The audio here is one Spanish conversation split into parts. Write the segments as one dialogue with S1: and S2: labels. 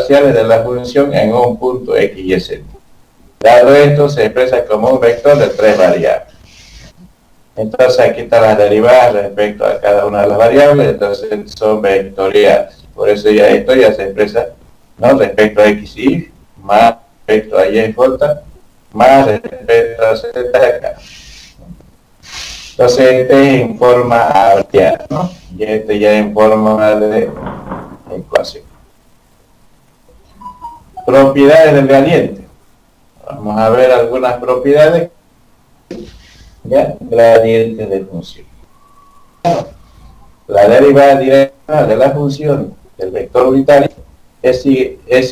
S1: parciales de la función en un punto x y z. Dado esto, se expresa como un vector de 3 variables. Entonces aquí están las derivadas respecto a cada una de las variables, entonces son vectoriales. Por eso ya esto ya se expresa, ¿no?, respecto a x y y, más respecto a y y j, más respecto a z acá. Entonces este es en forma abreviada, ¿no? Y este ya en forma de ecuación. Propiedades del gradiente. Vamos a ver algunas propiedades. Ya, gradiente de función. La derivada directa de la función del vector unitario es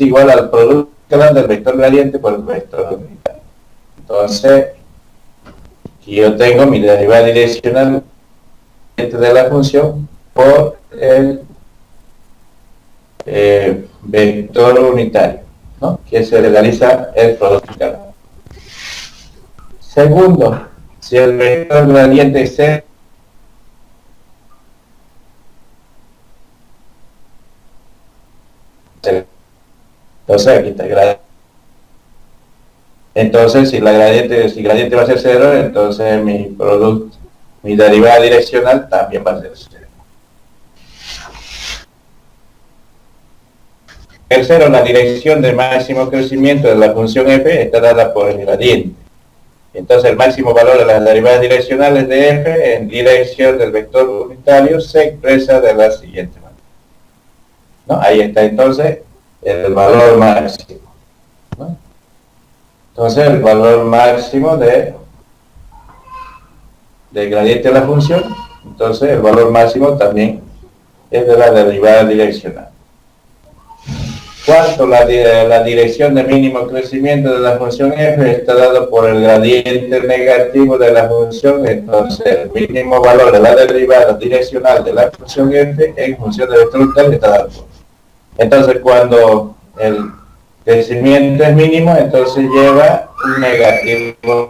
S1: igual al producto del vector gradiente por el vector unitario. Entonces, aquí yo tengo mi derivada direccional de la función por el vector unitario, ¿no?, que se realiza el producto unitario. Segundo, si el vector gradiente es cero, entonces aquí está el gradiente. Entonces, si gradiente va a ser cero, entonces mi derivada direccional también va a ser cero. Tercero, la dirección de máximo crecimiento de la función f está dada por el gradiente. Entonces, el máximo valor de las derivadas direccionales de f en dirección del vector unitario se expresa de la siguiente manera, ¿no? Ahí está entonces el valor máximo, ¿no? Entonces, el valor máximo del gradiente de la función, entonces el valor máximo también es de la derivada direccional. Cuarto, la dirección de mínimo crecimiento de la función f está dado por el gradiente negativo de la función, entonces el mínimo valor de la derivada direccional de la función f en función del vector unitario está dado por. Entonces, cuando el crecimiento es mínimo, entonces lleva un negativo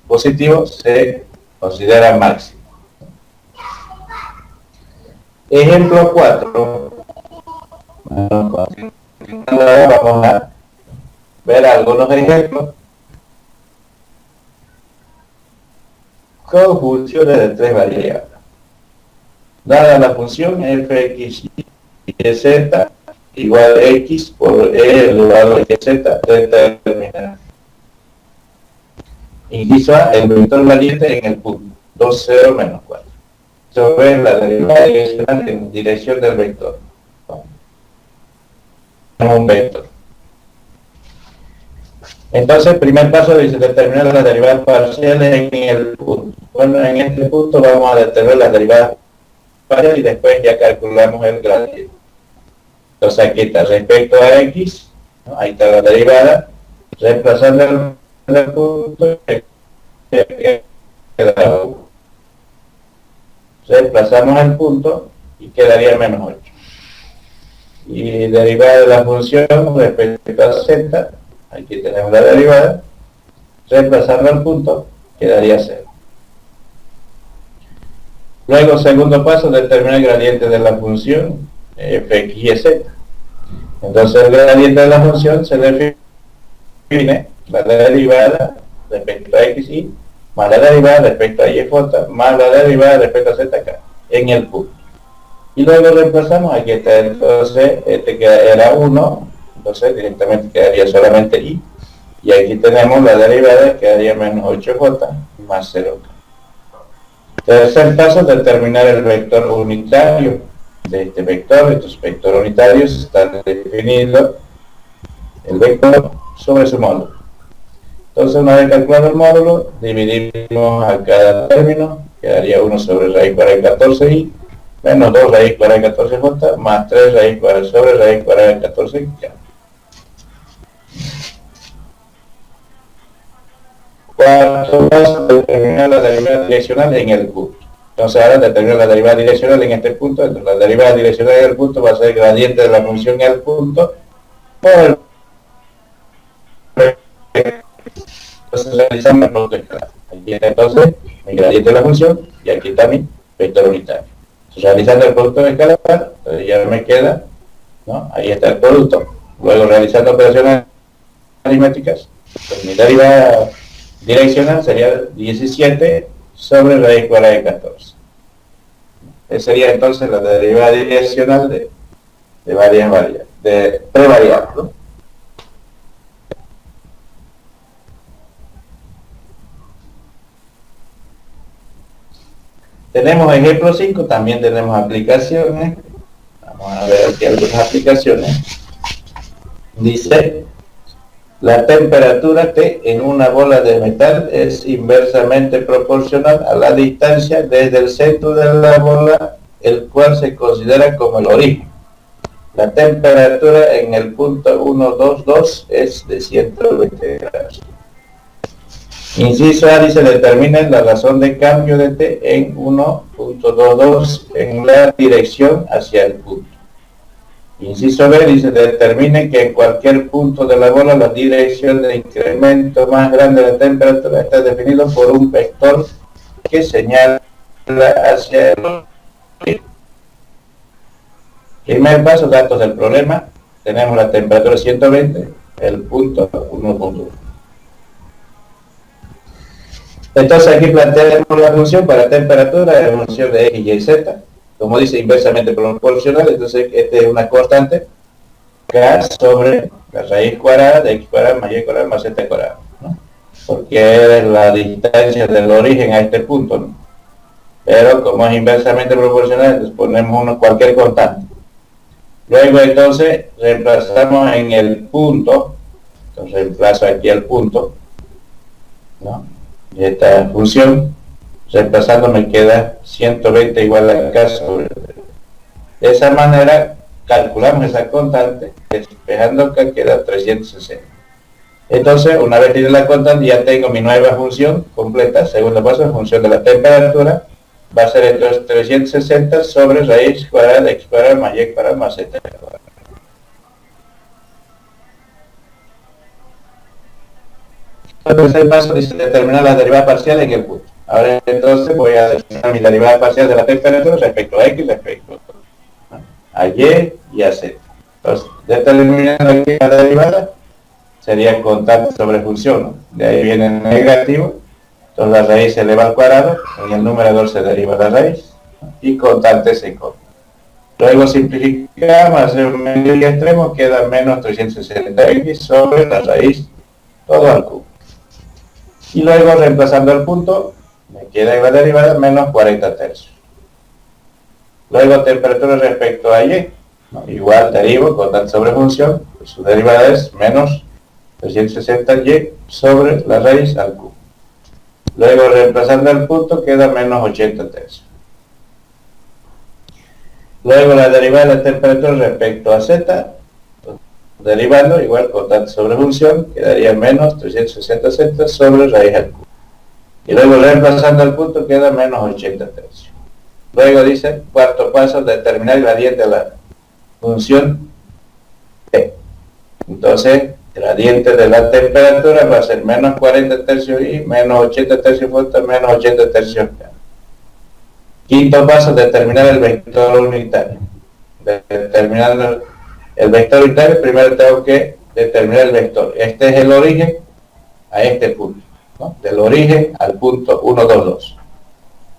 S1: positivo, se considera máximo. Ejemplo 4. Vamos a ver algunos ejemplos con funciones de 3 variables. Dada la función fx y z igual a x por e elevado a z, determina. Inciso A, el vector gradiente en el punto 2, 0, menos 4. Sobre la derivada direccional en dirección del vector. Un vector. Entonces, el primer paso dice determinar las derivadas parciales en el punto. Bueno, en este punto vamos a determinar las derivadas parciales y después ya calculamos el gradiente. Entonces aquí está respecto a x, ¿no? Ahí está la derivada, reemplazando el punto, queda 1. Reemplazamos el punto y quedaría menos 8. Y derivada de la función respecto a z, aquí tenemos la derivada, reemplazando el punto, quedaría 0. Luego, segundo paso, determinar el gradiente de la función fx y z. Entonces el gradiente de la función se define la derivada respecto a x y más la derivada respecto a y j más la derivada respecto a z acá, en el punto. Y luego reemplazamos, aquí está, entonces este que era 1, entonces directamente quedaría solamente y aquí tenemos la derivada, quedaría menos 8j más 0. Tercer paso, determinar el vector unitario de este vector. Estos vectores unitarios están definidos el vector sobre su módulo. Entonces, una vez calculado el módulo, dividimos a cada término, quedaría 1 sobre raíz cuadrada de 14i, menos 2 raíz cuadrada de 14j, más 3 raíz cuadrada sobre raíz cuadrada de 14i. Cuarto paso, determinar la derivada direccional en el punto. Entonces ahora determinar la derivada direccional en este punto. Entonces la derivada direccional en el punto va a ser el gradiente de la función en el punto por el... Entonces realizamos el producto escalar. Aquí está entonces mi gradiente de la función y aquí está mi vector unitario. Realizando el producto escalar, entonces ya me queda, ¿no? Ahí está el producto. Luego realizando operaciones aritméticas, pues mi derivada direccional sería 17 sobre raíz cuadrada de 14. Esa sería entonces la derivada direccional de varias variables, de tres variables, ¿no? Tenemos ejemplo 5, también tenemos aplicaciones. Vamos a ver aquí algunas aplicaciones. Dice, la temperatura T en una bola de metal es inversamente proporcional a la distancia desde el centro de la bola, el cual se considera como el origen. La temperatura en el punto 122 es de 120 grados. Inciso A dice, determinen la razón de cambio de T en 1.22 en la dirección hacia el punto. Inciso B dice, determine que en cualquier punto de la bola la dirección de incremento más grande de la temperatura está definido por un vector que señala hacia el origen. Primer paso, datos del problema. Tenemos la temperatura 120, el punto 1.1. Entonces aquí planteamos la función para temperatura, la función de x, y, z. Como dice, inversamente proporcional, entonces esta es una constante k sobre la raíz cuadrada de x cuadrada más y cuadrada más z cuadrada, ¿no? Porque es la distancia del origen a este punto, ¿no? Pero como es inversamente proporcional, entonces ponemos cualquier constante. Luego entonces reemplazamos en el punto, entonces reemplazo aquí el punto, ¿no? Y esta función, reemplazando me queda 120 igual a k sobre. De esa manera calculamos esa constante, despejando k queda 360. Entonces, una vez tiene la constante, ya tengo mi nueva función completa. Segundo paso, en función de la temperatura, va a ser entonces 360 sobre raíz cuadrada de x cuadrada más y cuadrada más z cuadrada. Entonces el paso dice determinar la derivada parcial en el punto. Ahora entonces voy a determinar mi derivada parcial de la temperatura respecto a x, respecto a y y a z. Entonces, determinando aquí la derivada, sería constante sobre función, ¿no? De ahí viene el negativo, entonces la raíz se eleva al cuadrado, en el numerador se deriva la raíz, y constante se corta. Luego simplificamos, hacer un medio y extremo, queda menos 360x sobre la raíz, todo al cubo. Y luego reemplazando el punto, me queda en la derivada menos 40 tercios. Luego temperatura respecto a y, ¿no? Igual derivo, constante sobre función, pues su derivada es menos 360y sobre la raíz al cubo. Luego reemplazando el punto queda menos 80 tercios. Luego la derivada de la temperatura respecto a z, derivando, igual constante sobre función, quedaría menos 360z sobre raíz al cubo. Y luego reemplazando el punto queda menos 80 tercios. Luego dice, cuarto paso, determinar el gradiente de la función t. Entonces, gradiente de la temperatura va a ser menos 40 tercios y menos 80 tercios vuelta, menos 80 tercios k. Quinto paso, determinar el vector unitario. Determinando el vector unitario, primero tengo que determinar el vector. Este es el origen a este punto, ¿no? Del origen al punto 122.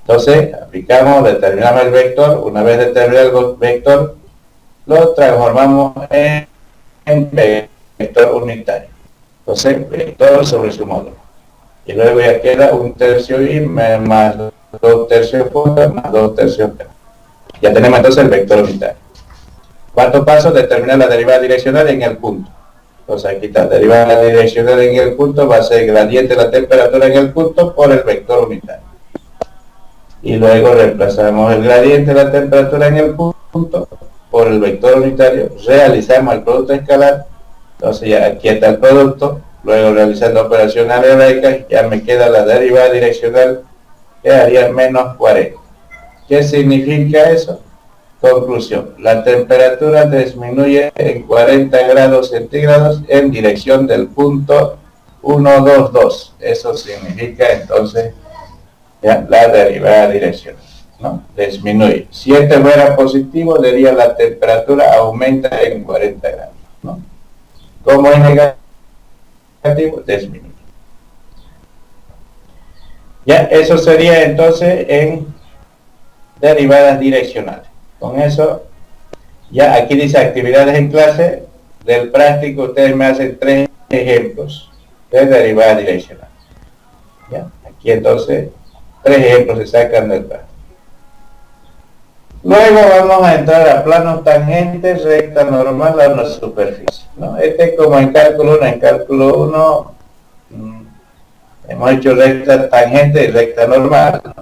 S1: Entonces, aplicamos, determinamos el vector. Una vez determinado el vector, lo transformamos en vector unitario. Entonces, vector sobre su módulo. Y luego ya queda 1 tercio y más 2 tercios j más 2 tercios k. Ya tenemos entonces el vector unitario. Cuarto paso, determinar la derivada direccional en el punto. Entonces aquí está, derivada direccional en el punto va a ser gradiente de la temperatura en el punto por el vector unitario. Y luego reemplazamos el gradiente de la temperatura en el punto por el vector unitario, realizamos el producto escalar. Entonces ya aquí está el producto, luego realizando operaciones algebraicas ya me queda la derivada direccional, que daría menos 40. ¿Qué significa eso? Conclusión, la temperatura disminuye en 40 grados centígrados en dirección del punto 122. Eso significa entonces ya la derivada direccional. ¿no? Disminuye. Si este fuera positivo, diría la temperatura aumenta en 40 grados, ¿no? Como es negativo, disminuye. Ya, eso sería entonces en derivadas direccionales. Con eso, ya aquí dice actividades en clase. Del práctico, ustedes me hacen 3 ejemplos de derivadas direccionales. ¿Ya? Aquí entonces, 3 ejemplos se sacan del práctico. Luego vamos a entrar a planos tangentes, recta normal a una superficie, ¿no? Este es como en cálculo 1. En cálculo 1 hemos hecho recta tangente y recta normal, ¿no?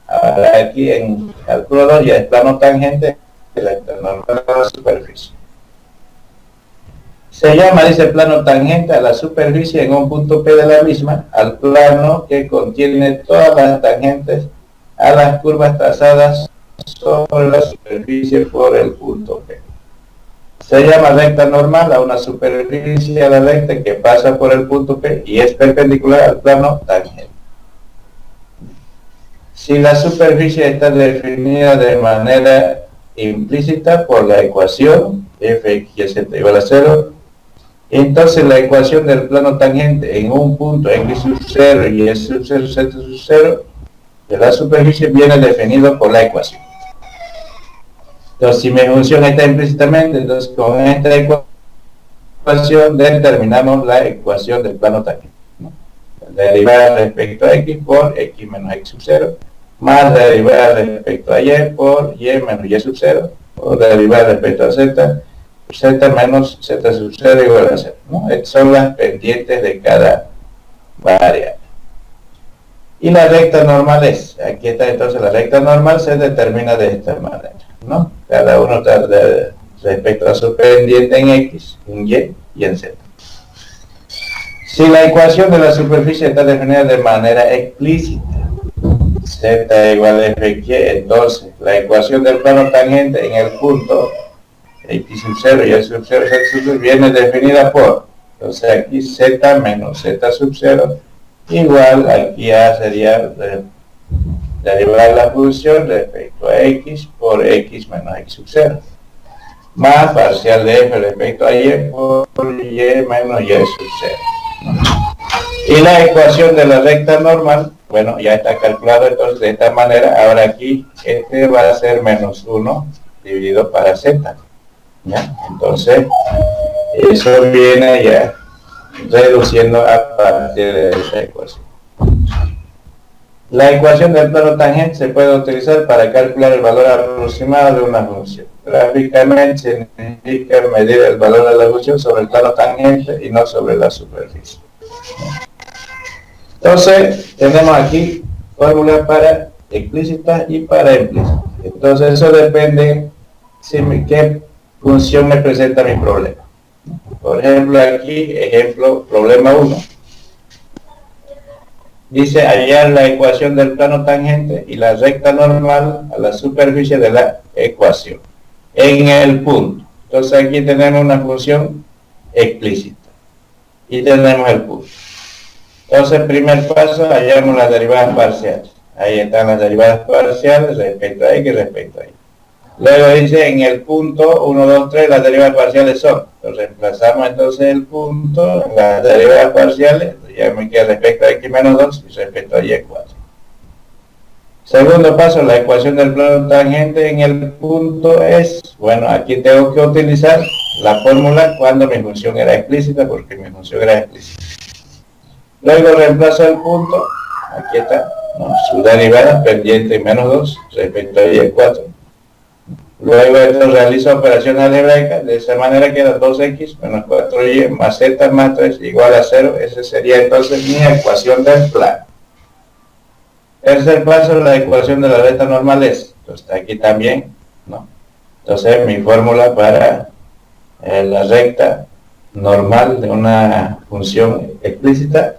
S1: Ahora aquí en cálculo 2 ya es plano tangente y recta normal a la superficie. Se llama, dice, plano tangente a la superficie en un punto P de la misma, al plano que contiene todas las tangentes a las curvas trazadas sobre la superficie por el punto P. Se llama recta normal a una superficie a la recta que pasa por el punto P y es perpendicular al plano tangente. Si la superficie está definida de manera implícita por la ecuación f y z igual a 0, entonces la ecuación del plano tangente en un punto x sub 0 y s sub 0, z sub 0 de la superficie viene definido por la ecuación. Entonces, si mi función está implícitamente, entonces con esta ecuación determinamos la ecuación del plano tangente, ¿no? Derivada respecto a x por x menos x sub 0, más derivada respecto a y por y menos y sub 0, o derivada respecto a z menos z sub 0 igual a 0, ¿no? Estas son las pendientes de cada variable. Y la recta normal es, aquí está entonces la recta normal se determina de esta manera, ¿no? Cada uno está respecto a su pendiente en x, en y en z. Si la ecuación de la superficie está definida de manera explícita, z igual a fx, entonces la ecuación del plano tangente en el punto x sub 0 y y sub 0, z sub 0 viene definida por, entonces aquí z menos z sub 0 igual, aquí a sería derivar la función respecto a x por x menos x sub 0 más parcial de f respecto a y por y menos y sub 0. Y la ecuación de la recta normal, bueno, ya está calculado entonces de esta manera. Ahora aquí este va a ser menos 1 dividido para z, ¿ya? Entonces eso viene ya reduciendo a partir de esa ecuación. La ecuación del plano tangente se puede utilizar para calcular el valor aproximado de una función. Gráficamente significa medir el valor de la función sobre el plano tangente y no sobre la superficie. Entonces tenemos aquí fórmulas para explícitas y para implícitas. Entonces eso depende de qué función me presenta mi problema. Por ejemplo, aquí, ejemplo, problema 1. Dice hallar la ecuación del plano tangente y la recta normal a la superficie de la ecuación en el punto. Entonces aquí tenemos una función explícita y tenemos el punto. Entonces, primer paso, hallamos las derivadas parciales. Ahí están las derivadas parciales respecto a x y respecto a y. Luego dice en el punto 1, 2, 3 las derivadas parciales son. Entonces reemplazamos entonces el punto, las derivadas parciales, ya me queda respecto a x menos 2 y respecto a y 4. Segundo paso, la ecuación del plano tangente en el punto es, bueno, aquí tengo que utilizar la fórmula cuando mi función era explícita, porque mi función era explícita. Luego reemplazo el punto, aquí está, ¿no? Su derivada pendiente menos 2 respecto a y 4. Luego esto realiza operación algebraica, de esa manera queda 2x menos 4y más z más 3 igual a 0. Esa sería entonces mi ecuación del plano. Tercer paso, la ecuación de la recta normal es, entonces aquí también, ¿no? Entonces mi fórmula para la recta normal de una función explícita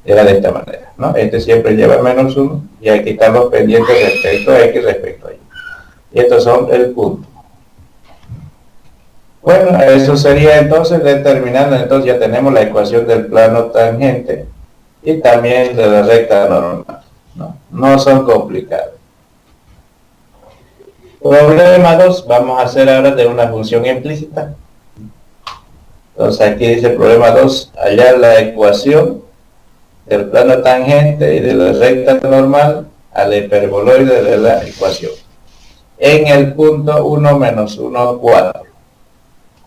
S1: era de esta manera, ¿no? Este siempre lleva menos 1 y aquí están los pendientes respecto a x respecto a y. Y estos son el punto. Bueno, eso sería entonces determinando, entonces ya tenemos la ecuación del plano tangente y también de la recta normal, ¿no? No son complicados. Problema 2, vamos a hacer ahora de una función implícita. Entonces aquí dice problema 2, hallar la ecuación del plano tangente y de la recta normal al hiperboloide de la ecuación en el punto 1 menos 1, 4.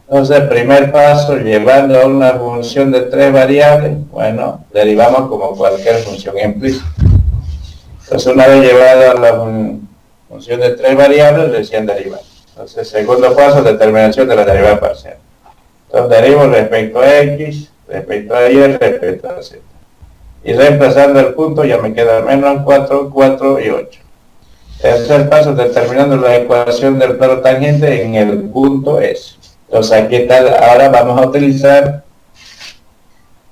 S1: Entonces, primer paso, llevando a una función de 3 variables, bueno, derivamos como cualquier función implícita. Entonces, una vez llevado a la función de 3 variables, recién derivar. Entonces, segundo paso, determinación de la derivada parcial. Entonces, derivo respecto a x, respecto a y, respecto a z. Y reemplazando el punto, ya me queda menos 4, 4 y 8. Tercer paso, determinando la ecuación del plano tangente en el punto S. Entonces aquí está, ahora vamos a utilizar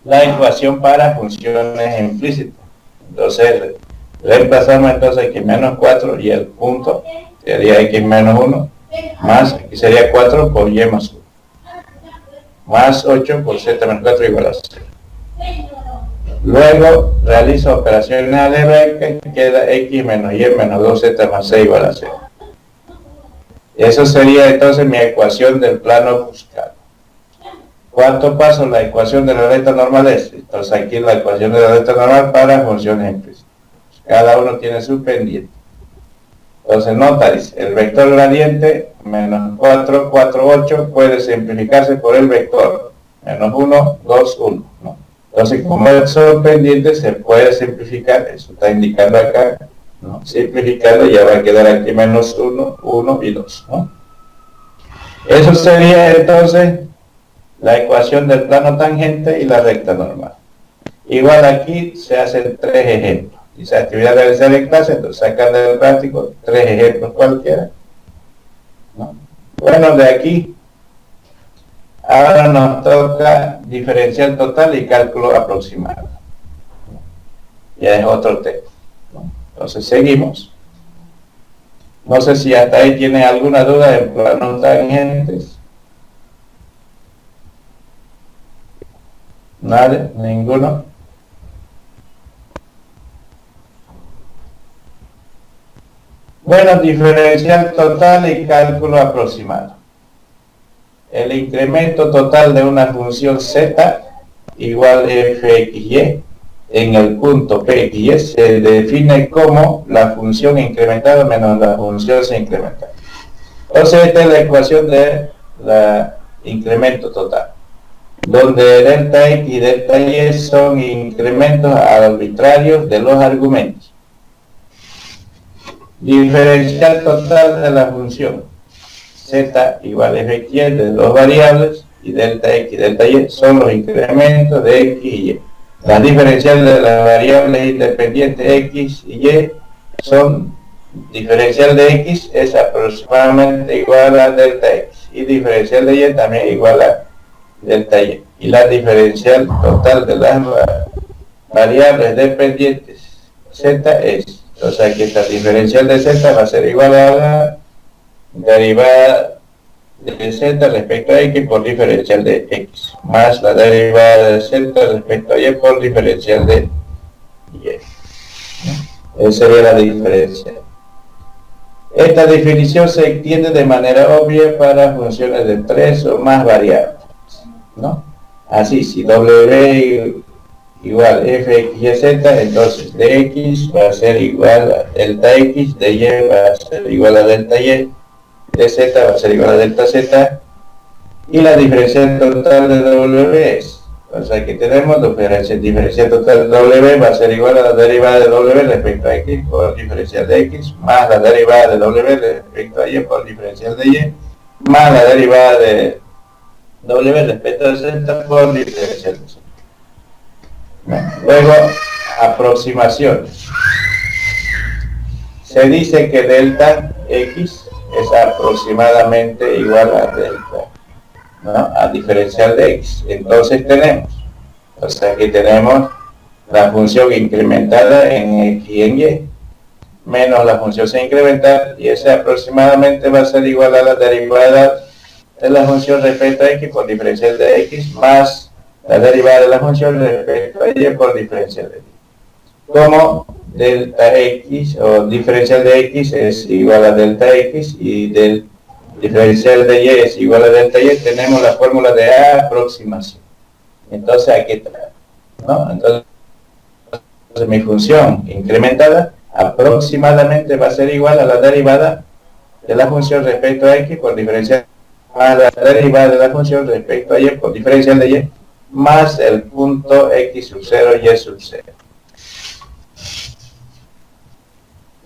S1: la ecuación para funciones implícitas. Entonces reemplazamos entonces x menos 4 y el punto sería x menos 1, más, aquí sería 4 por y más 1, más 8 por z menos 4 igual a 0. Luego realizo operaciones algebraicas y queda x menos y menos 2z más 6 igual a 0. Eso sería entonces mi ecuación del plano buscado. Cuarto paso, la ecuación de la recta normal es. Entonces aquí la ecuación de la recta normal para funciones implícitas. Cada uno tiene su pendiente. Entonces nota, dice, el vector gradiente menos 4, 4, 8 puede simplificarse por el vector menos 1, 2, 1. ¿No? Entonces como son pendientes se puede simplificar, eso está indicando acá. ¿No? Simplificando ya va a quedar aquí menos 1, 1 y 2, ¿no? Eso sería entonces la ecuación del plano tangente y la recta normal. Igual aquí se hacen 3 ejemplos. Dice actividad de realizar en clase, entonces sacan del práctico 3 ejemplos cualquiera, ¿no? Bueno, de aquí ahora nos toca diferencial total y cálculo aproximado. Ya es otro tema. Entonces seguimos. No sé si hasta ahí tienen alguna duda en planos tangentes. Nadie, ninguno. Bueno, diferencial total y cálculo aproximado. El incremento total de una función z igual fxy en el punto p y s se define como la función incrementada menos la función sin incrementar. Entonces esta es la ecuación de la incremento total, donde delta x y delta y son incrementos arbitrarios de los argumentos. Diferencial total de la función z igual fxy de dos variables y delta x y delta y son los incrementos de x y y. Las diferenciales de las variables independientes x y y son, diferencial de x es aproximadamente igual a delta x y diferencial de y también igual a delta y. Y la diferencial total de las variables dependientes z es, o sea que esta diferencial de z va a ser igual a la derivada de z respecto a x por diferencial de x, más la derivada de z respecto a y por diferencial de y. Esa sería la diferencia. Esta definición se extiende de manera obvia para funciones de 3 o más variables, ¿no? Así, si w igual fx y z, entonces dx va a ser igual a delta x, de y va a ser igual a delta y, de z va a ser igual a delta z, y la diferencia total de w es, o sea, aquí tenemos diferencia total de w va a ser igual a la derivada de w respecto a x por diferencial de x, más la derivada de w respecto a y por diferencial de y, más la derivada de w respecto a z por diferencial de z. Luego, aproximaciones. Se dice que delta x es aproximadamente igual a delta, ¿no? A diferencial de x. Entonces tenemos, o sea, aquí tenemos la función incrementada en x y en y, menos la función sin incrementar, y ese aproximadamente va a ser igual a la derivada de la función respecto a x por diferencial de x, más la derivada de la función respecto a y por diferencial de y. Como delta x o diferencial de x es igual a delta x y del diferencial de y es igual a delta y, tenemos la fórmula de aproximación. Entonces aquí está, ¿no? Entonces mi función incrementada aproximadamente va a ser igual a la derivada de la función respecto a x por diferencial más la derivada de la función respecto a y por diferencial de y más el punto x sub 0 y sub 0.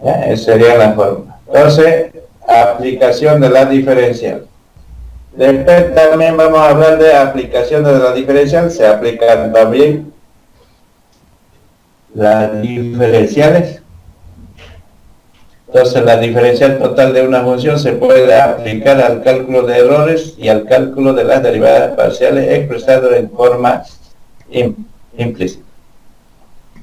S1: ¿Ya? Esa sería la fórmula. Entonces, aplicación de la diferencial. Después también vamos a hablar de aplicación de la diferencial. Se aplican también las diferenciales. Entonces, la diferencial total de una función se puede aplicar al cálculo de errores y al cálculo de las derivadas parciales expresado en forma implícita.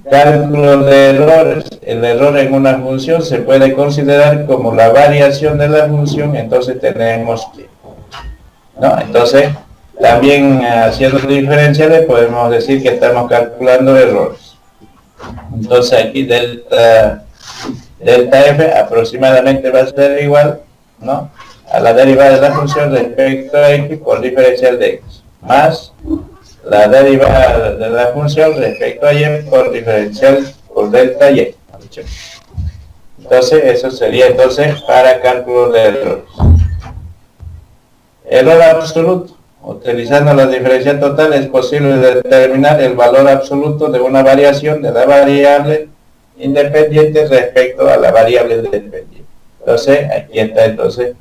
S1: Cálculo de errores. El error en una función se puede considerar como la variación de la función, entonces tenemos que, ¿no? Entonces, también haciendo diferenciales podemos decir que estamos calculando errores. Entonces aquí delta f aproximadamente va a ser igual, ¿no?, a la derivada de la función respecto a x por diferencial de x, más la derivada de la función respecto a y por diferencial por delta y. Entonces eso sería entonces para cálculo de errores. Error absoluto. Utilizando la diferencial total es posible determinar el valor absoluto de una variación de la variable independiente respecto a la variable dependiente. Entonces, aquí está, entonces,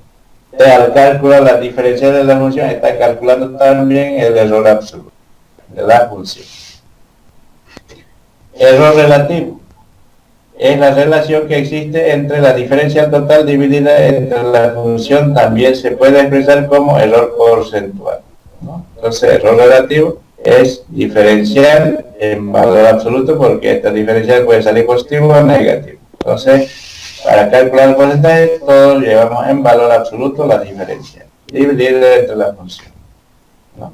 S1: al calcular la diferencial de la función, está calculando también el error absoluto de la función. Error relativo. Es la relación que existe entre la diferencial total dividida entre la función, también se puede expresar como error porcentual, ¿no? Entonces, error relativo es diferencial en valor absoluto, porque esta diferencial puede salir positivo o negativo. Entonces, para calcular el porcentaje, todos llevamos en valor absoluto la diferencia dividida entre la función, ¿no?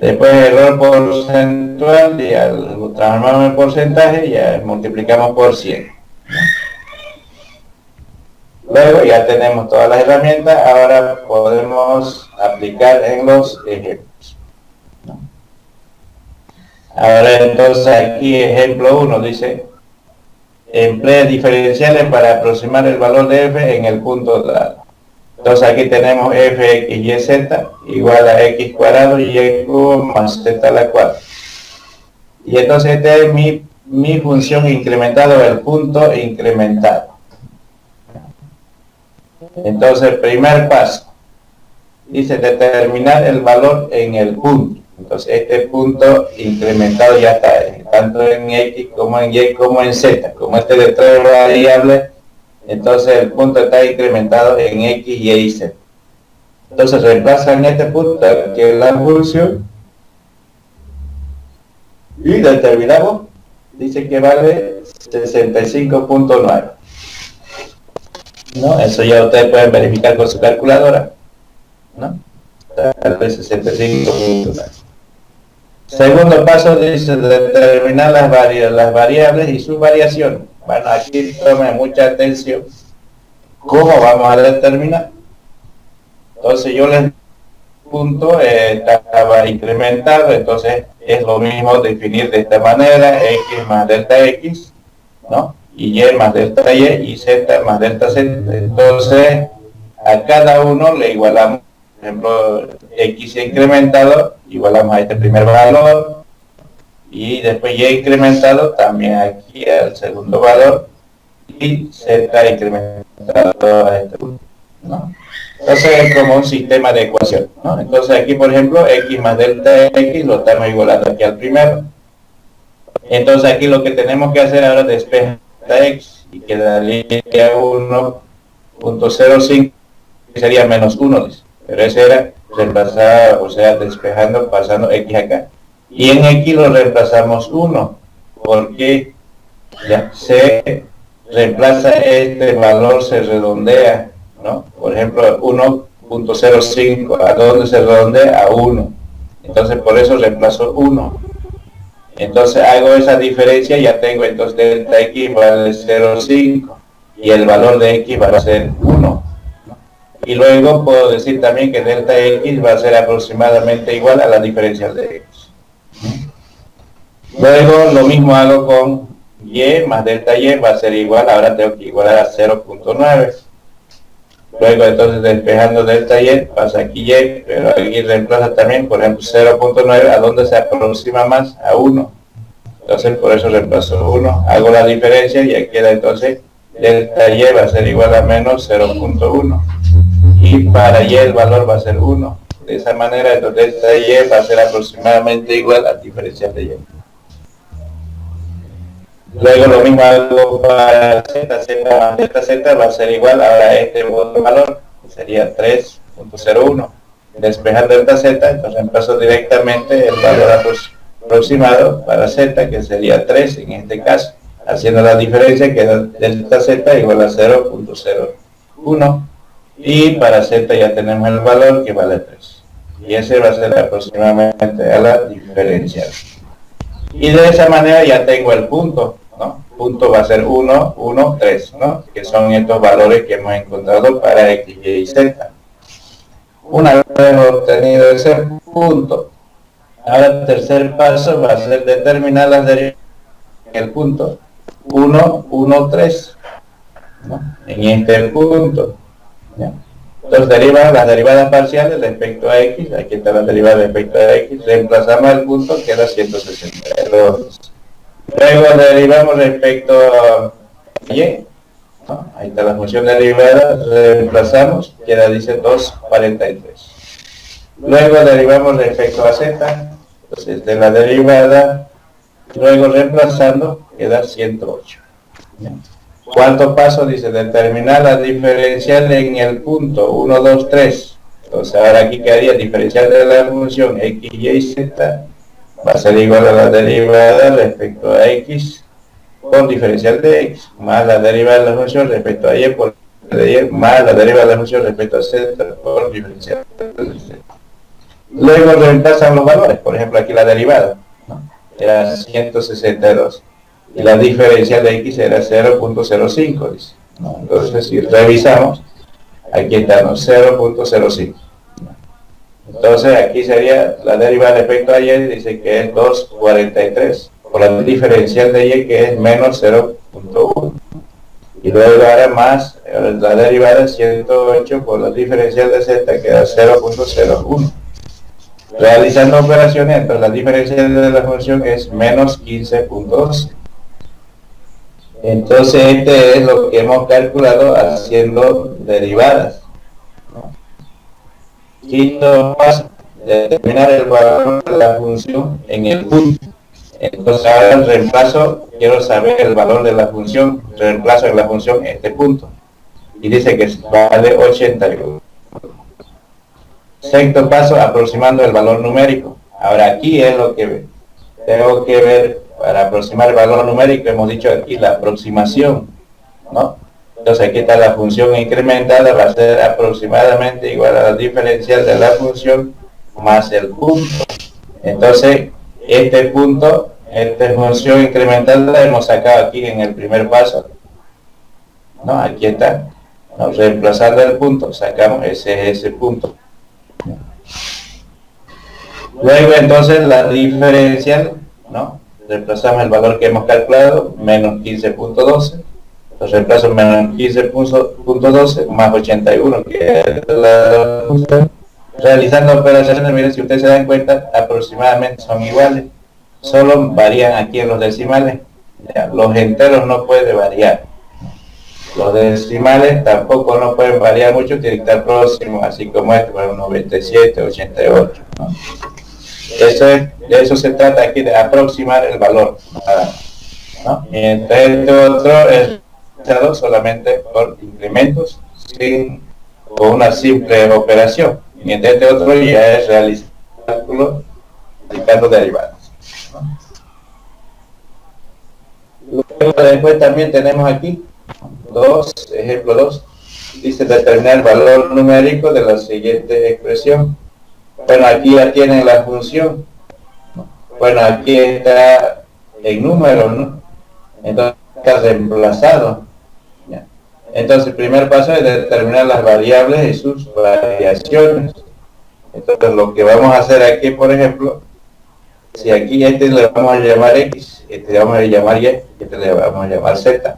S1: Después error porcentual, y al transformar en porcentaje ya multiplicamos por 100. Luego ya tenemos todas las herramientas, ahora podemos aplicar en los ejemplos, ¿no? Ahora entonces aquí ejemplo 1 dice: emplea diferenciales para aproximar el valor de f en el punto dado. Entonces aquí tenemos f, x, y, z igual a x cuadrado y y cubo más z a la cuarta. Y entonces esta es mi función incrementada, o el punto incrementado. Entonces, primer paso, dice determinar el valor en el punto. Entonces, este punto incrementado ya está, tanto en x como en y como en z. Como este de 3 variables, entonces el punto está incrementado en x, y y z. Entonces, reemplazan este punto aquí en la función y determinamos, dice que vale 65.9. ¿No? Eso ya ustedes pueden verificar con su calculadora, ¿no? Tal vez 65.9. Segundo paso dice determinar las variables y sus variaciones. Bueno, aquí tomen mucha atención. ¿Cómo vamos a determinar? Entonces yo les punto estaba incrementado, entonces es lo mismo definir de esta manera: x más delta x, ¿no?, y y más delta y z más delta z. Entonces a cada uno le igualamos, por ejemplo, x incrementado igualamos a este primer valor, y después y incrementado también aquí al segundo valor, y z incrementado a este punto, ¿no? Entonces es como un sistema de ecuación, ¿no? Entonces aquí, por ejemplo, x más delta x lo estamos igualando aquí al primero. Entonces aquí lo que tenemos que hacer ahora es despejar x, y quedaría 1.05, que sería menos 1, pero ese era reemplazar, o sea, despejando, pasando x acá, y en x lo reemplazamos 1, porque ya se reemplaza este valor, se redondea, ¿no? Por ejemplo, 1.05, ¿a dónde se redondea? A 1. Entonces por eso reemplazo 1. Entonces hago esa diferencia, ya tengo entonces delta x vale 0,5 y el valor de x va a ser 1. Y luego puedo decir también que delta x va a ser aproximadamente igual a la diferencial de x. Luego lo mismo hago con y más delta y va a ser igual, ahora tengo que igualar a 0,9. Luego entonces despejando delta y pasa aquí y, pero aquí reemplaza también, por ejemplo, 0,9, ¿a dónde se aproxima más? A 1. Entonces por eso reemplazo 1, hago la diferencia y aquí queda entonces delta y va a ser igual a menos 0,1. Y para y el valor va a ser 1. De esa manera entonces delta y va a ser aproximadamente igual a diferencial de y. Luego lo mismo hago para z más z va a ser igual a este otro valor, que sería 3,01. Despejar delta z, entonces reemplazo directamente el valor aproximado para z, que sería 3 en este caso, haciendo la diferencia que delta z igual a 0,01. Y para z ya tenemos el valor que vale 3. Y ese va a ser aproximadamente a la diferencial. Y de esa manera ya tengo el punto, ¿no? Punto va a ser 1, 1, 3, ¿no? Que son estos valores que hemos encontrado para x, y z. Una vez obtenido ese punto, ahora el tercer paso va a ser determinar las derivadas en el punto 1, 1, 3, ¿no? En este punto, ¿ya? Entonces las derivadas parciales respecto a x, aquí está la derivada respecto a x, reemplazamos el punto, queda 162. Luego derivamos respecto a y, ¿no? Ahí está la función derivada, reemplazamos, queda, dice, 2,43. Luego derivamos respecto a z, entonces de la derivada, luego reemplazando, queda 108. ¿Bien? Cuarto paso, dice, determinar la diferencial en el punto 1, 2, 3. Entonces ahora aquí quedaría diferencial de la función x, y, z, va a ser igual a la derivada respecto a x por diferencial de x, más la derivada de la función respecto a y por y, más la derivada de la función respecto a z por diferencial de z. Luego reemplazan los valores, por ejemplo aquí la derivada, ¿no? Era 162. Y la diferencia de x era 0,05, dice, ¿no? Entonces si revisamos, aquí estamos 0,05. Entonces aquí sería la derivada respecto a y, dice que es 2,43, por la diferencial de y que es menos 0,1. Y luego ahora más, la derivada es 108 por la diferencial de z que da 0,01. Realizando operaciones, entonces la diferencia de la función es menos 15,12. Entonces este es lo que hemos calculado haciendo derivadas, ¿no? Quinto paso, determinar el valor de la función en el punto. Entonces ahora el reemplazo, quiero saber el valor de la función, reemplazo en la función en este punto. Y dice que vale 81. Sexto paso, aproximando el valor numérico. Ahora aquí es lo que tengo que ver. Para aproximar el valor numérico hemos dicho aquí la aproximación, ¿no? Entonces aquí está la función incrementada, va a ser aproximadamente igual a la diferencial de la función más el punto. Entonces este punto, esta función incremental la hemos sacado aquí en el primer paso, ¿no? Aquí está, ¿no? Reemplazando el punto, sacamos ese punto. Luego entonces la diferencial, ¿no? Reemplazamos el valor que hemos calculado, menos 15,12. Entonces reemplazo menos 15,12 más 81, que es la función. Realizando operaciones, miren, si ustedes se dan cuenta, aproximadamente son iguales. Solo varían aquí en los decimales. Ya, los enteros no pueden variar. Los decimales tampoco no pueden variar mucho, tienen que estar próximos, así como este, 97, 88, ¿no? De eso se trata aquí, de aproximar el valor, ¿no? Y entre este otro es realizado solamente por incrementos, con una simple operación. Mientras este otro ya es realizar cálculo aplicando derivadas, ¿no? Luego después también tenemos aquí ejemplo 2, dice determinar el valor numérico de la siguiente expresión. Bueno, aquí ya tienen la función, ¿no? Bueno, aquí está en número, ¿no? Entonces está reemplazado. ¿Ya? Entonces el primer paso es determinar las variables y sus variaciones. Entonces lo que vamos a hacer aquí, por ejemplo, si aquí este le vamos a llamar X, este le vamos a llamar Y, este le vamos a llamar Z.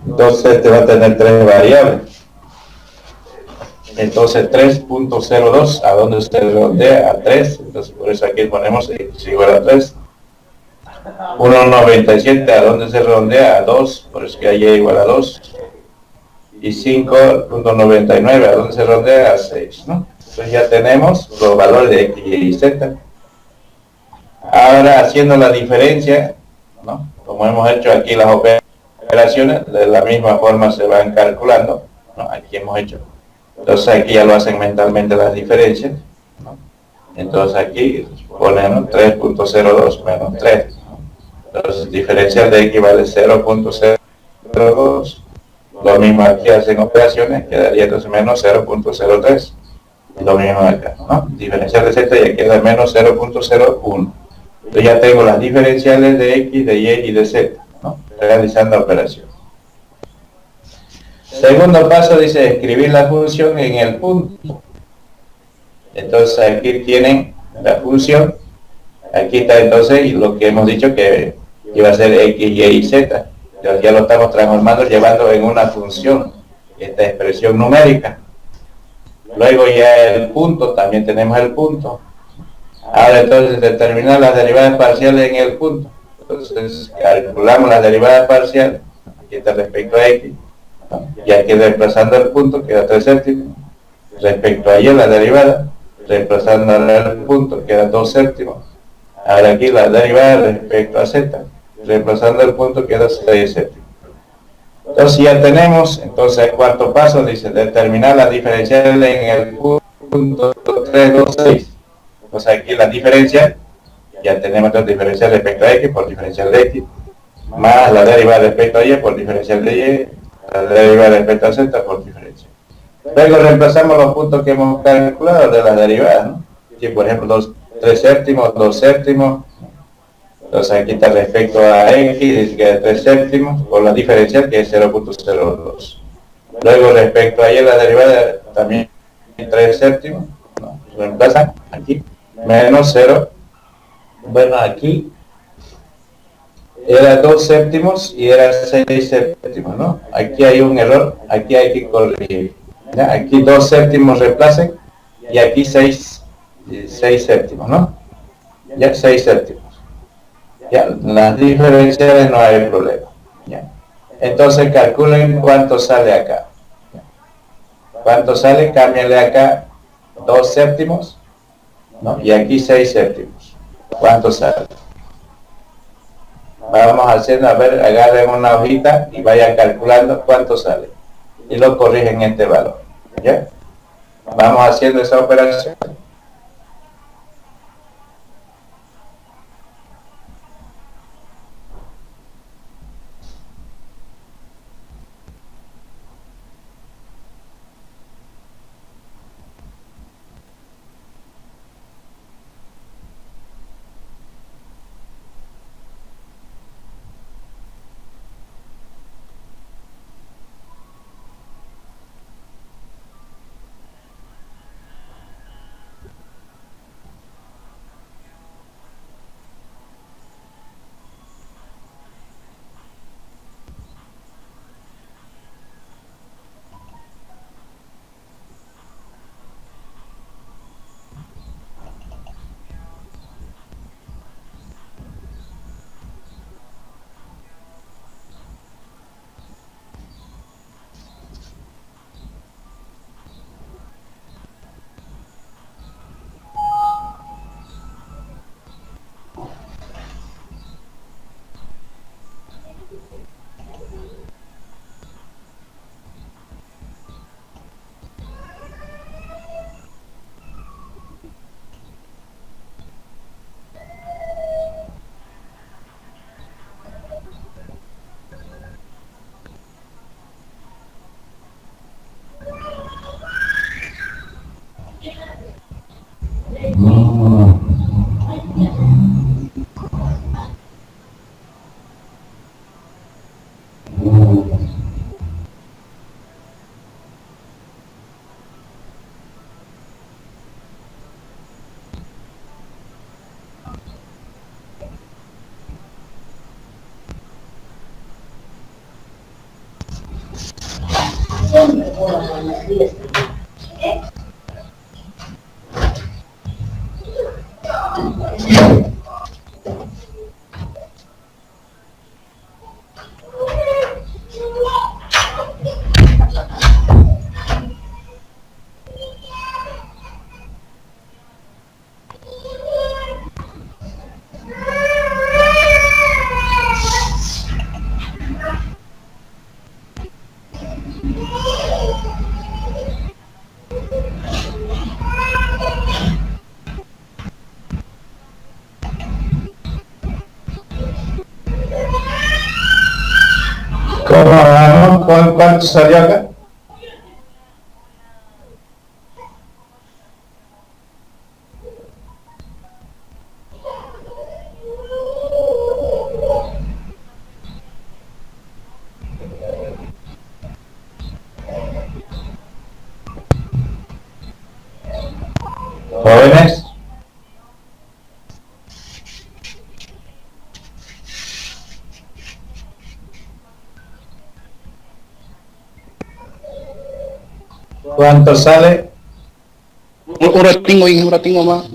S1: Entonces este va a tener tres variables. Entonces 3.02, ¿a dónde se redondea? A 3. Entonces por eso aquí ponemos X igual a 3. 1.97, ¿a dónde se redondea? A 2, por eso que hay Y igual a 2. Y 5.99, ¿a dónde se redondea? A 6, ¿no? Entonces ya tenemos los valores de X, Y y Z. Ahora haciendo la diferencia, ¿no? Como hemos hecho aquí las operaciones, de la misma forma se van calculando, ¿no? Aquí hemos hecho. Entonces aquí ya lo hacen mentalmente las diferencias, ¿no? Entonces aquí ponemos 3.02 menos 3, ¿no? Entonces diferencial de X vale 0.02. Lo mismo aquí hacen operaciones, quedaría entonces menos 0.03. Lo mismo acá, ¿no? Diferencial de Z ya queda menos 0.01. Yo ya tengo las diferenciales de X, de Y y de Z, ¿no? Realizando operación. Segundo paso dice escribir la función en el punto. Entonces aquí tienen la función. Aquí está entonces lo que hemos dicho que iba a ser X, Y y Z. Ya lo estamos transformando, llevando en una función esta expresión numérica. Luego ya el punto, también tenemos el punto. Ahora entonces determinar las derivadas parciales en el punto. Entonces calculamos las derivadas parciales, aquí está respecto a X, ¿no? Y aquí reemplazando el punto queda 3 séptimos. Respecto a Y la derivada, reemplazando el punto queda 2 séptimos. Ahora aquí la derivada respecto a Z, reemplazando el punto queda 6 séptimos. Entonces ya tenemos, entonces el cuarto paso dice determinar las diferenciales en el punto 3, 2, 6. Entonces aquí la diferencia, ya tenemos la diferencial respecto a X por diferencial de X, más la derivada respecto a Y por diferencial de Y, la derivada respecto a Z por diferencial. Luego reemplazamos los puntos que hemos calculado de las derivadas, ¿no? Aquí, por ejemplo, 3 séptimos, 2 séptimos. Entonces aquí está respecto a X, que es 3 séptimos, por la diferencial que es 0.02. Luego respecto a Y la derivada también 3 séptimos, ¿no? Reemplazan aquí, menos 0. Bueno, aquí era 2 séptimos y era 6 séptimos, ¿no? Aquí hay un error, aquí hay que corregir. ¿Ya? Aquí 2 séptimos reemplacen y aquí 6 séptimos, ¿no? Ya 6 séptimos. Ya, las diferenciales no hay problema. ¿Ya? Entonces calculen cuánto sale acá. ¿Ya? ¿Cuánto sale? Cámbienle acá 2 séptimos, ¿no? Y aquí 6 séptimos. ¿Cuánto sale? Vamos haciendo, a ver, agarren una hojita y vayan calculando cuánto sale. Y lo corrigen este valor. ¿Ya? Vamos haciendo esa operación. ¿Cómo vamos? ¿Cuánto salió acá? Jóvenes. ¿Cuánto sale?
S2: Un ratingo más.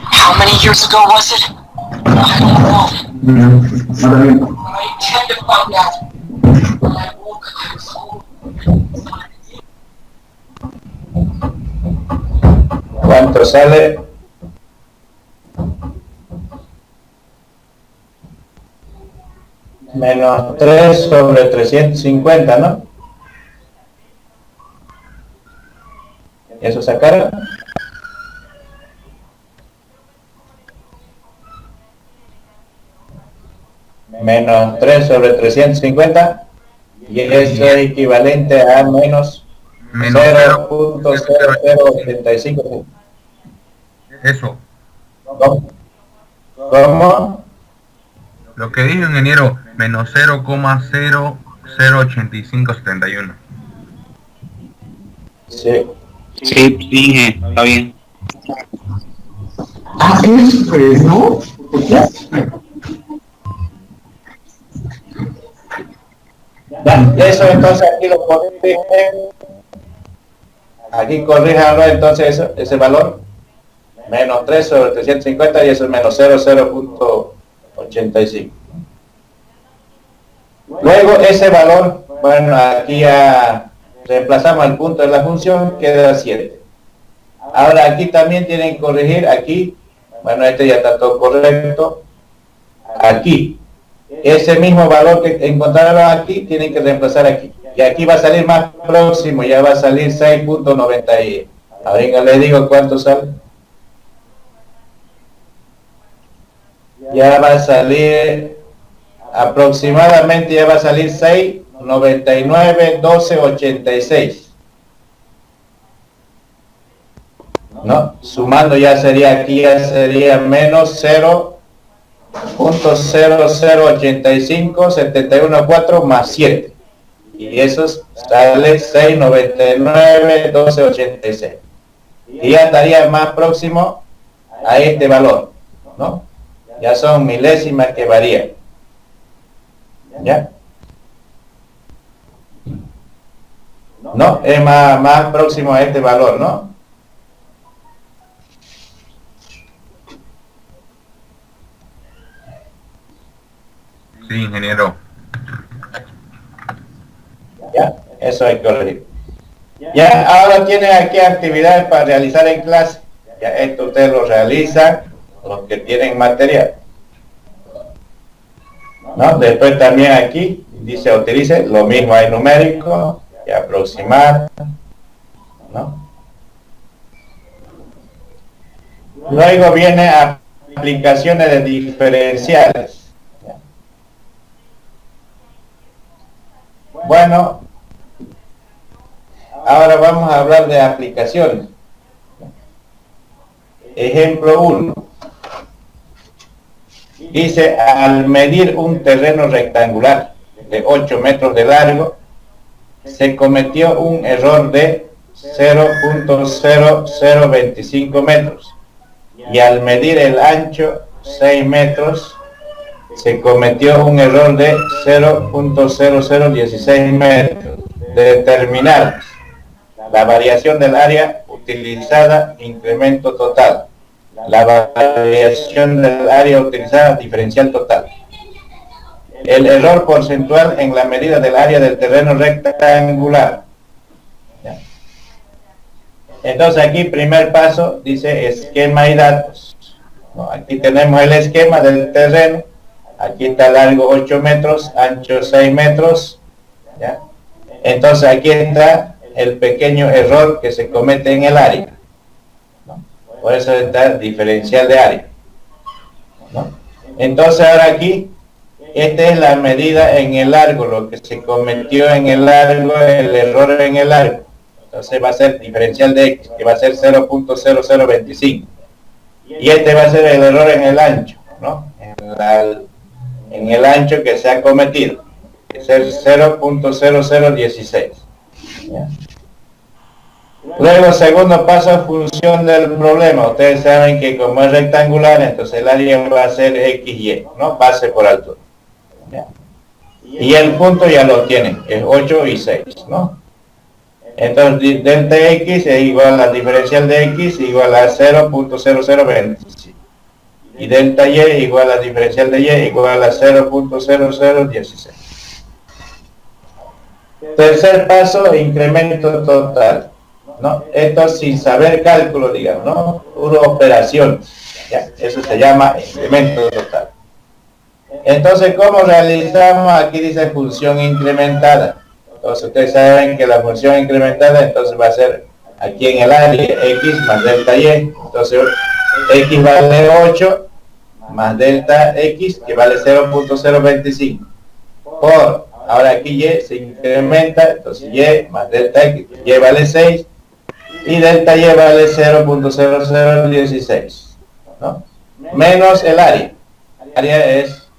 S3: How many years ago was it? I don't know. I intend to find out. When I woke, I was old.
S1: ¿Cuánto sale? Menos 3 sobre 350, ¿no? ¿Eso sacaron? Menos 3 sobre 350. Y eso es equivalente a menos 0.0085.
S4: Eso.
S1: ¿Cómo?
S4: Lo que dijo ingeniero, menos 0,008571.
S1: Sí.
S2: Sí, dije, está bien.
S5: Ah, pues, ¿no? ¿Por qué?
S1: Ya, eso entonces aquí lo corrigen. Aquí corríjanlo entonces ese valor. Menos 3 sobre 350 y eso es menos 0.85. Luego ese valor, bueno, aquí ya reemplazamos el punto de la función, queda 7. Ahora aquí también tienen que corregir, aquí, bueno, este ya está todo correcto. Aquí, ese mismo valor que encontraron aquí, tienen que reemplazar aquí. Y aquí va a salir más próximo, ya va a salir 6.90. Ahora les digo cuánto sale. Ya va a salir aproximadamente, ya va a salir 6.99, 12.86. ¿No? Sumando ya sería, aquí ya sería menos 0.0085, 71.4 más 7. Y eso sale 6.99, 12.86. Y ya estaría más próximo a este valor, ¿no? Ya son milésimas que varían. ¿Ya? No, es más próximo a este valor, ¿no?
S4: Sí, ingeniero.
S1: Ya, eso hay que corregir. Ya, ahora tienen aquí actividades para realizar en clase. Ya esto usted lo realiza los que tienen material, ¿no? Después también aquí dice utilice lo mismo, hay numérico y aproximar, ¿no? Luego viene aplicaciones de diferenciales. Bueno, ahora vamos a hablar de aplicaciones. Ejemplo 1. Dice, al medir un terreno rectangular de 8 metros de largo, se cometió un error de 0.0025 metros. Y al medir el ancho 6 metros, se cometió un error de 0.0016 metros. Determinar la variación del área utilizada, incremento total. La variación del área utilizada, diferencial total. El error porcentual en la medida del área del terreno rectangular. ¿Ya? Entonces aquí, primer paso, dice esquema y datos. ¿No? Aquí tenemos el esquema del terreno. Aquí está largo 8 metros, ancho 6 metros. ¿Ya? Entonces aquí está el pequeño error que se comete en el área, ¿no? Por eso está diferencial de área, ¿no? Entonces ahora aquí, esta es la medida en el largo, lo que se cometió en el largo, el error en el largo. Entonces va a ser diferencial de X, que va a ser 0.0025. Y este va a ser el error en el ancho, ¿no? En el ancho que se ha cometido, que es el 0.0016. ¿Ya? Luego, segundo paso, función del problema. Ustedes saben que como es rectangular, entonces el área va a ser XY, ¿no? Base por altura. ¿Ya? Y el punto ya lo tienen, es 8 y 6, ¿no? Entonces, delta X es igual a la diferencial de X igual a 0.0025. Y delta Y igual a la diferencial de Y igual a 0.0016. Tercer paso, incremento total, ¿no? Esto sin saber cálculo, digamos, ¿no? Pura operación, ¿ya? Eso se llama incremento total. Entonces, ¿cómo realizamos? Aquí dice función incrementada. Entonces, ustedes saben que la función incrementada, entonces va a ser aquí en el área X más delta Y. Entonces, X vale 8 más delta X, que vale 0.025. Por ahora aquí Y se incrementa, entonces Y más delta X, Y vale 6 y delta Y vale 0.0016, ¿no? Menos el área. El área es,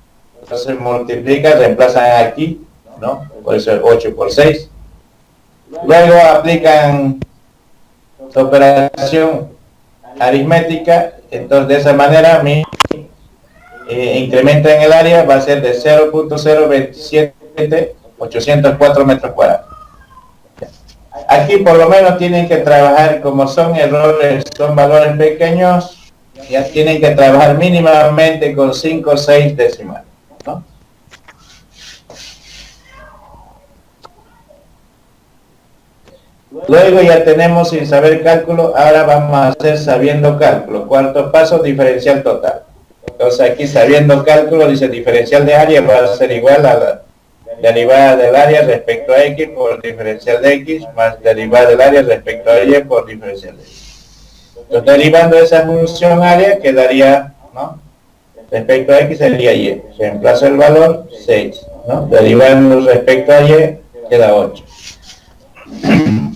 S1: entonces multiplica, reemplazan aquí, ¿no? Por eso es 8 por 6. Luego aplican su operación aritmética, entonces de esa manera mi incremento en el área va a ser de 0.027.804 metros cuadrados. Aquí por lo menos tienen que trabajar, como son errores, son valores pequeños, ya tienen que trabajar mínimamente con 5 o 6 decimales, ¿no? Luego ya tenemos sin saber cálculo, ahora vamos a hacer sabiendo cálculo. Cuarto paso, diferencial total. Entonces aquí sabiendo cálculo dice diferencial de área va a ser igual a la derivada del área respecto a X por diferencial de X más derivada del área respecto a Y por diferencial de X. Entonces derivando esa función área quedaría, ¿no? Respecto a X sería Y. Reemplazo el valor 6, ¿no? Derivando respecto a Y queda 8.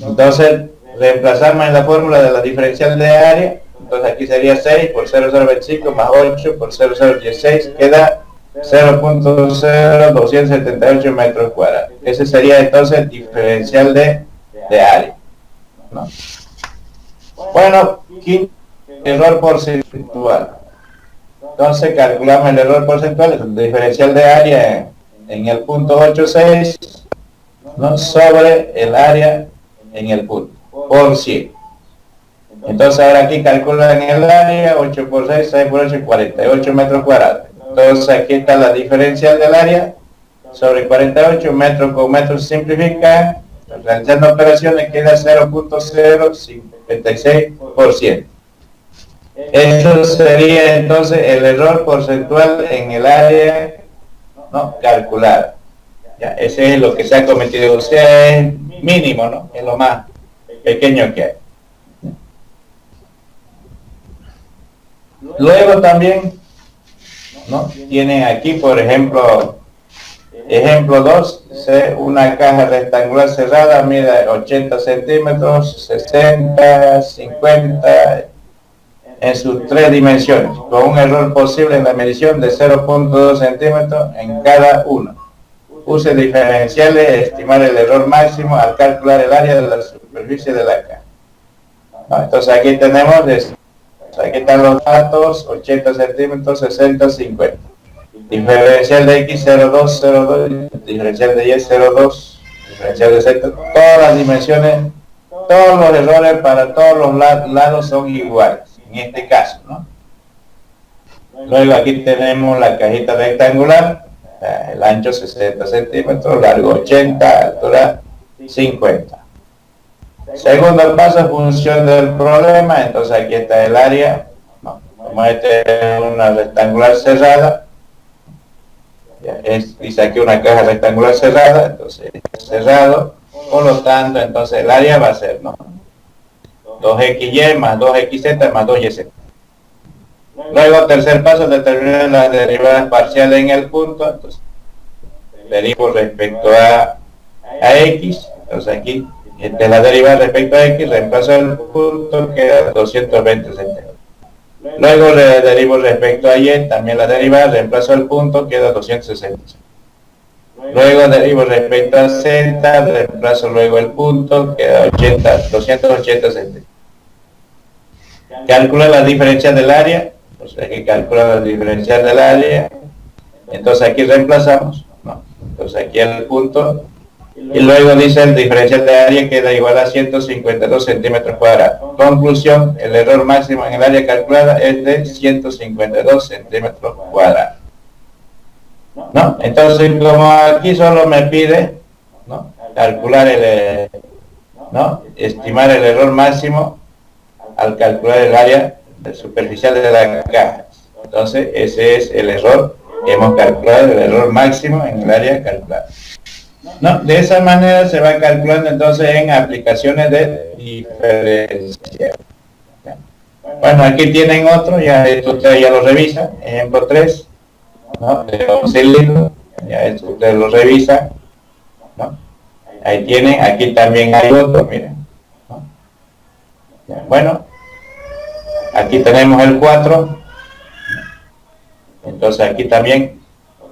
S1: Entonces reemplazamos en la fórmula de la diferencial de área. Entonces aquí sería 6 por 0.025 más 8 por 0.016, queda 0.0278 metros cuadrados. Ese sería entonces el diferencial de área, ¿no? Bueno, quinto, error porcentual. Entonces calculamos el error porcentual, el diferencial de área en el punto 86, ¿no? Sobre el área en el punto, por 100. Entonces ahora aquí calculan el área, 8 por 6, 6 por 8, 48 metros cuadrados. Entonces aquí está la diferencial del área sobre 48, metros con metros se simplifican, realizando operaciones queda 0.056%. Eso sería entonces el error porcentual en el área no calculada. Ya, ese es lo que se ha cometido, o sea, es mínimo, ¿no? Es lo más pequeño que hay. Luego también, ¿no? Tienen aquí, por ejemplo, ejemplo 2, una caja rectangular cerrada, mide 80 centímetros, 60, 50, en sus tres dimensiones, con un error posible en la medición de 0.2 centímetros en cada uno. Use diferenciales, estimar el error máximo al calcular el área de la superficie de la caja. Entonces aquí tenemos, aquí están los datos, 80 centímetros, 60, 50. Diferencial de X 0,2, 0,2, diferencial de Y 0,2, diferencial de Z, todas las dimensiones, todos los errores para todos los lados son iguales, en este caso, ¿no? Luego aquí tenemos la cajita rectangular, el ancho 60 centímetros, largo 80, altura 50. Segundo paso, función del problema, entonces aquí está el área, ¿no? Como este es una rectangular cerrada, dice aquí una caja rectangular cerrada, entonces cerrado, por lo tanto, entonces el área va a ser, ¿no? 2xy más 2xz más 2yz. Luego, tercer paso, determinar las derivadas parciales en el punto, entonces derivo respecto a x, entonces aquí, esta es la derivada respecto a x, reemplazo el punto, queda 220 centímetros. Luego le derivo respecto a y, también la derivada, reemplazo el punto, queda 260. Luego derivo respecto a z, reemplazo luego el punto, queda 280 centímetros. Calcula la diferencia del área, o sea que calcula la diferencia del área, entonces aquí reemplazamos, ¿no? Entonces aquí el punto, y luego dice el diferencial de área queda igual a 152 centímetros cuadrados. Conclusión, el error máximo en el área calculada es de 152 centímetros cuadrados. ¿No? Entonces, como aquí solo me pide, ¿no?, calcular ¿no?, estimar el error máximo al calcular el área superficial de la caja. Entonces, ese es el error que hemos calculado, el error máximo en el área calculada. No, de esa manera se va calculando entonces en aplicaciones de diferencial. Bueno, aquí tienen otro, ya esto ustedes ya lo revisan, ejemplo 3, ¿no?, de un cilindro, ya esto ustedes lo revisan, ¿no? Ahí tienen, aquí también hay otro, miren, ¿no? Bueno, aquí tenemos el 4, entonces aquí también,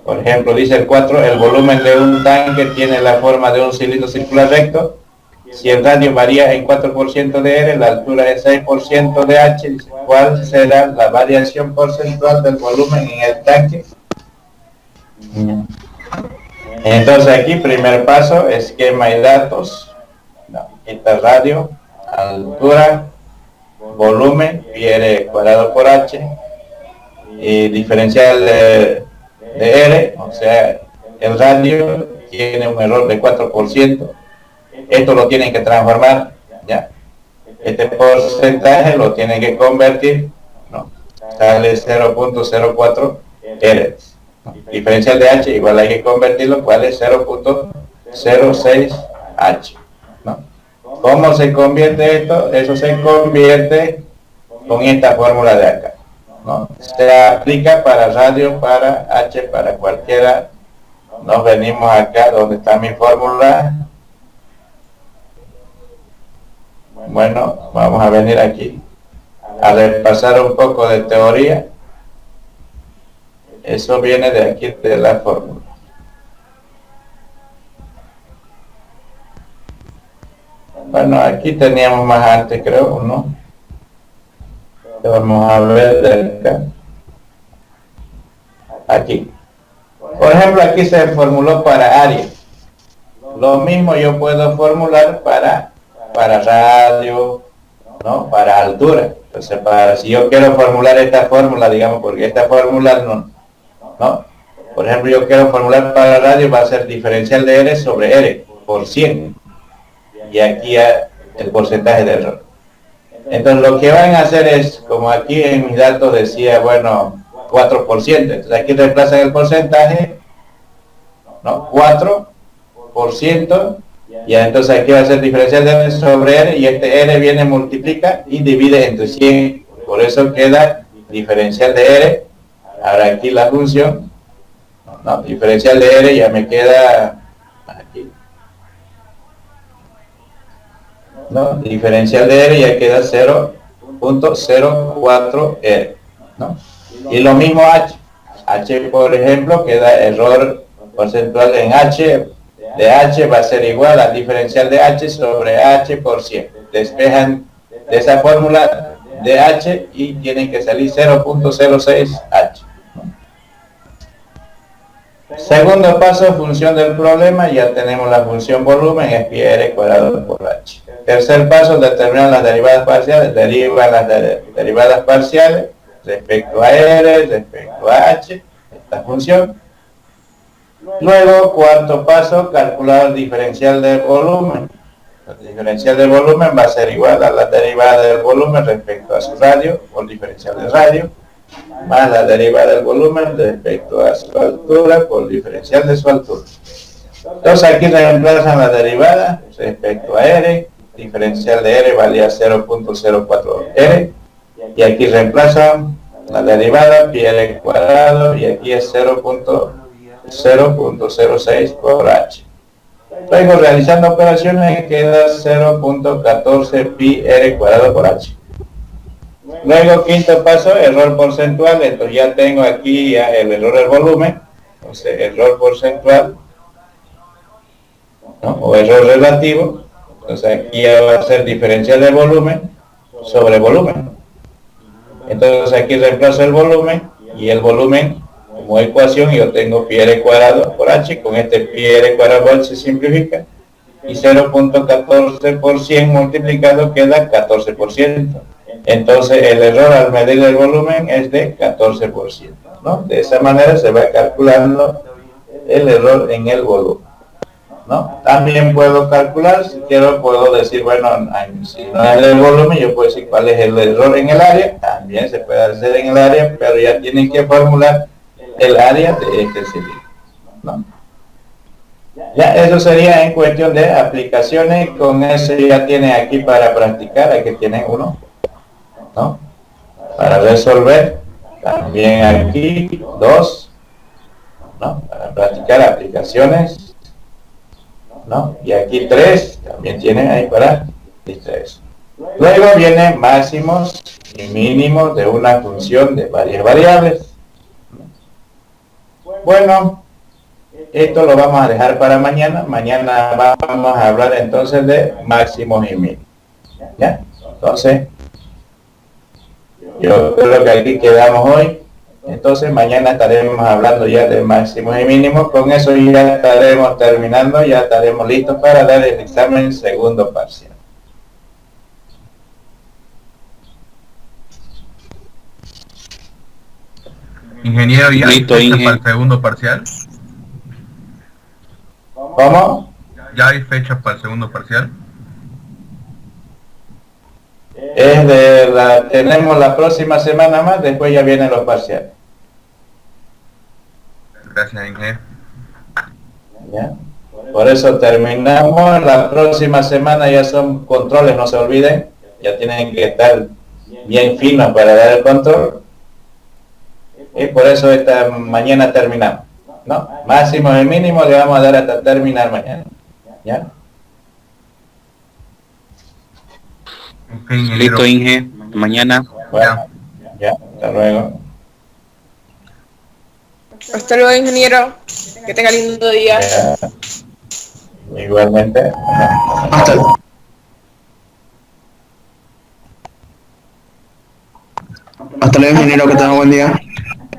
S1: por ejemplo, dice el 4, el volumen de un tanque tiene la forma de un cilindro circular recto. Si el radio varía en 4% de R, la altura es 6% de H, dice, ¿cuál será la variación porcentual del volumen en el tanque? Entonces aquí, primer paso, esquema y datos. No, esta radio, altura, volumen, pi r cuadrado por H, y diferencial de R, o sea, el radio tiene un error de 4%, esto lo tienen que transformar, ¿ya? Este porcentaje lo tienen que convertir, ¿no? Sale 0.04 R. ¿No? Diferencial de H igual hay que convertirlo, ¿cuál es? 0.06 H, ¿no? ¿Cómo se convierte esto? Eso se convierte con esta fórmula de acá, ¿no? Se aplica para radio, para H, para cualquiera. Nos venimos acá donde está mi fórmula. Bueno, vamos a venir aquí a repasar un poco de teoría. Eso viene de aquí, de la fórmula. Bueno, aquí teníamos más antes, creo, ¿no? Vamos a ver de acá. Aquí. Por ejemplo, aquí se formuló para área. Lo mismo yo puedo formular para radio, ¿no?, para altura. Entonces, si yo quiero formular esta fórmula, digamos, porque esta fórmula no. Por ejemplo, yo quiero formular para radio, va a ser diferencial de R sobre R por 100. Y aquí el porcentaje de error. Entonces lo que van a hacer es, como aquí en mis datos decía, bueno, 4%, entonces aquí reemplazan el porcentaje, ¿no? 4%, y entonces aquí va a ser diferencial de R sobre R, y este R viene, multiplica y divide entre 100, por eso queda diferencial de R. Ahora aquí la función, no, diferencial de R ya me queda aquí, ¿no? Diferencial de R ya queda 0.04 R, ¿no? Y lo mismo H, por ejemplo, queda error porcentual en H, de H va a ser igual al diferencial de H sobre H por 100. Despejan de esa fórmula de H y tienen que salir 0.06 H. Segundo paso, función del problema, ya tenemos la función volumen, es pi r cuadrado por H. Tercer paso, determinar las derivadas parciales, derivan las derivadas parciales respecto a R, respecto a H, esta función. Luego, cuarto paso, calcular el diferencial del volumen. El diferencial del volumen va a ser igual a la derivada del volumen respecto a su radio, o el diferencial del radio, más la derivada del volumen respecto a su altura por diferencial de su altura. Entonces aquí reemplazan la derivada respecto a R, diferencial de R valía 0.04 R, y aquí reemplazan la derivada pi r cuadrado, y aquí es 0.06 por H. Luego realizando operaciones queda 0.14 pi r cuadrado por H. Luego quinto paso, error porcentual, entonces ya tengo aquí ya el error del volumen, entonces error porcentual, ¿no? O error relativo, entonces aquí ya va a ser diferencial de volumen sobre volumen. Entonces aquí reemplazo el volumen, y el volumen como ecuación yo tengo pi r cuadrado por H, con este pi r cuadrado por H se simplifica, y 0.14 por 100 multiplicado queda 14%. Entonces el error al medir el volumen es de 14%, ¿no? De esa manera se va calculando el error en el volumen, ¿no? También puedo calcular, si quiero, puedo decir, bueno, si no es el volumen, yo puedo decir cuál es el error en el área, también se puede hacer en el área, pero ya tienen que formular el área de este cilindro, ¿no? Ya eso sería en cuestión de aplicaciones. Con eso ya tienen aquí para practicar, aquí tienen uno, ¿no? Para resolver, también aquí dos, ¿no? Para practicar aplicaciones, ¿no? Y aquí tres, también tienen ahí para distraerse. Luego vienen máximos y mínimos de una función de varias variables. Bueno, esto lo vamos a dejar para mañana. Mañana vamos a hablar entonces de máximos y mínimos, ¿ya? Entonces, yo creo que aquí quedamos hoy. Entonces mañana estaremos hablando ya de máximos y mínimos. Con eso ya estaremos terminando, ya estaremos listos para dar el examen segundo parcial.
S4: Ingeniero, ¿ya hay
S2: Listo,
S4: fecha
S2: Inge.
S4: para el segundo parcial?
S1: ¿Cómo?
S4: ¿Ya hay fecha para el segundo parcial?
S1: Tenemos la próxima semana más, después ya vienen los parciales.
S4: Gracias, Inge.
S1: ¿Ya? Por eso terminamos, la próxima semana ya son controles, no se olviden, ya tienen que estar bien finos para dar el control, y por eso esta mañana terminamos, ¿no? Máximo y mínimo le vamos a dar hasta terminar mañana, ¿ya?
S4: Ok, ingeniero.
S2: Listo, Inge. Mañana.
S1: Bueno, ya, hasta luego.
S6: Hasta luego, ingeniero. Que tenga lindo día.
S1: Ya. Igualmente.
S5: Hasta luego, ingeniero, que tenga buen día.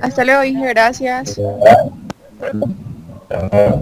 S6: Hasta luego, Inge. Gracias.
S1: Ya. Hasta luego.